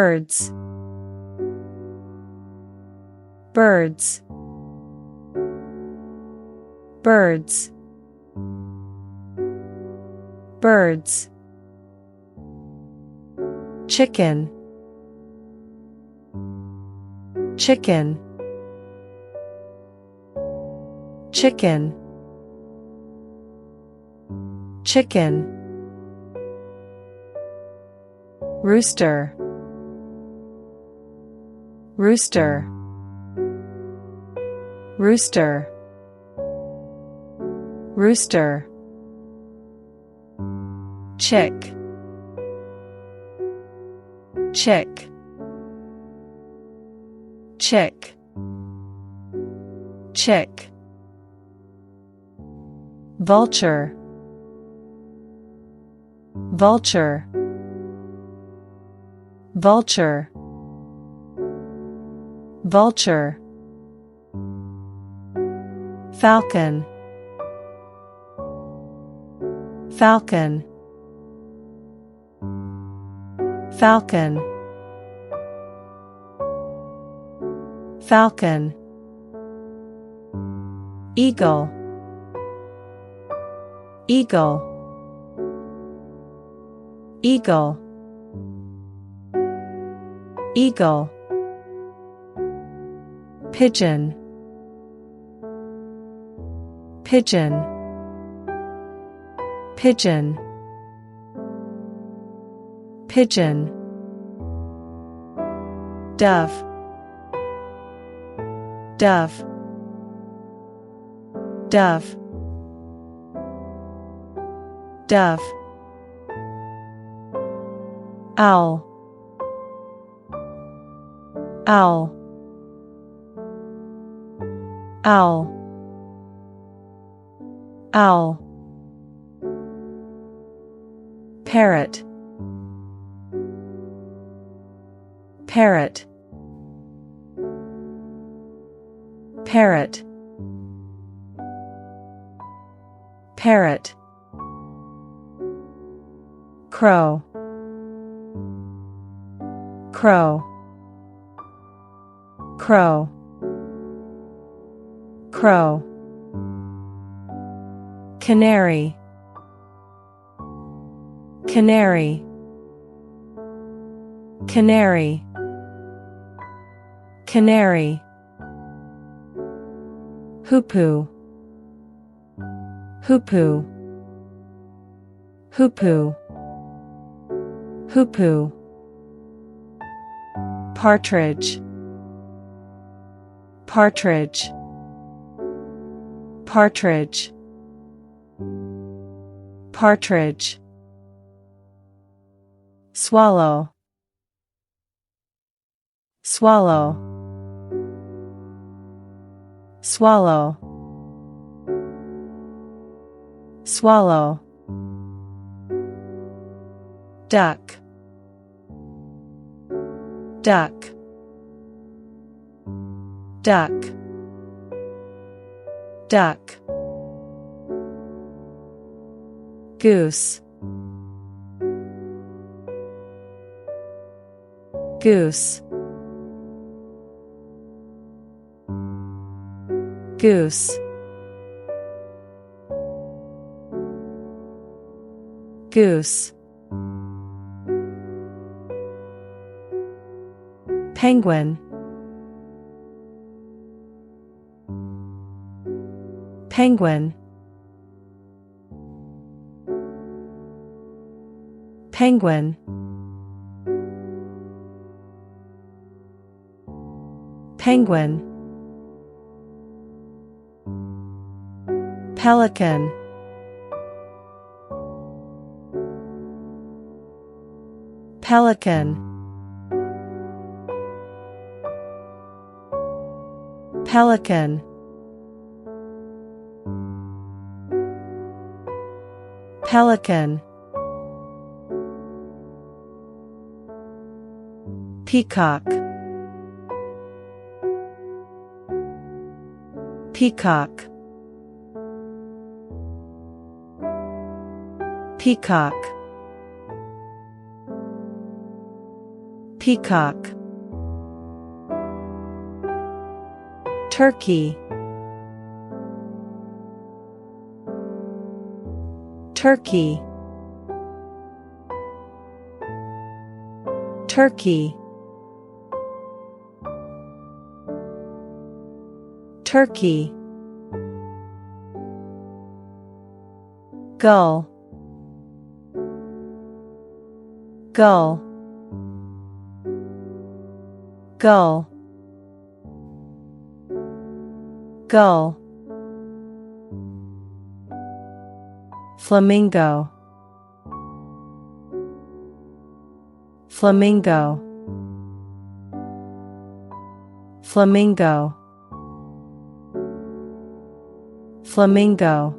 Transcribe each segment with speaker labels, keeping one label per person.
Speaker 1: birds, birds, birds, birds. Chicken, chicken, chicken, chicken. Rooster, rooster, rooster, rooster. Chick, chick, chick, chick. Vulture, vulture, vulture, vulture. Falcon, falcon, falcon, falcon. Eagle, eagle, eagle, eagle. Pigeon, pigeon, pigeon, pigeon. Dove, dove, dove, dove. Owl, owl, owl, owl. Parrot, parrot, parrot, parrot. Crow, crow, crow, crow. Canary, canary, canary, canary. Hoopoo, hoopoo, hoopoo, hoopoo. Partridge, partridge, partridge, partridge. Swallow, swallow, swallow, swallow. Duck, duck, duck, duck. Goose, goose, goose, goose. Penguin, penguin, penguin. Penguin. Pelican, pelican, pelican. Pelican. Peacock, peacock, peacock, peacock, turkey, turkey, turkey, turkey, gull, gull, gull, gull, flamingo, flamingo, flamingo, flamingo,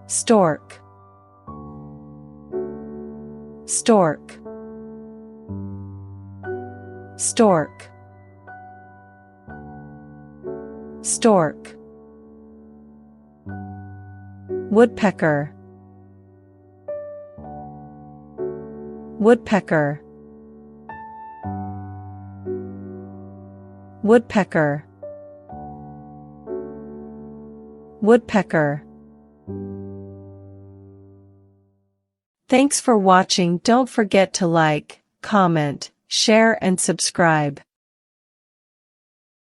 Speaker 1: stork, stork, stork, stork, woodpecker, woodpecker, woodpecker, woodpecker. Thanks for watching. Don't forget to like, comment, share and subscribe.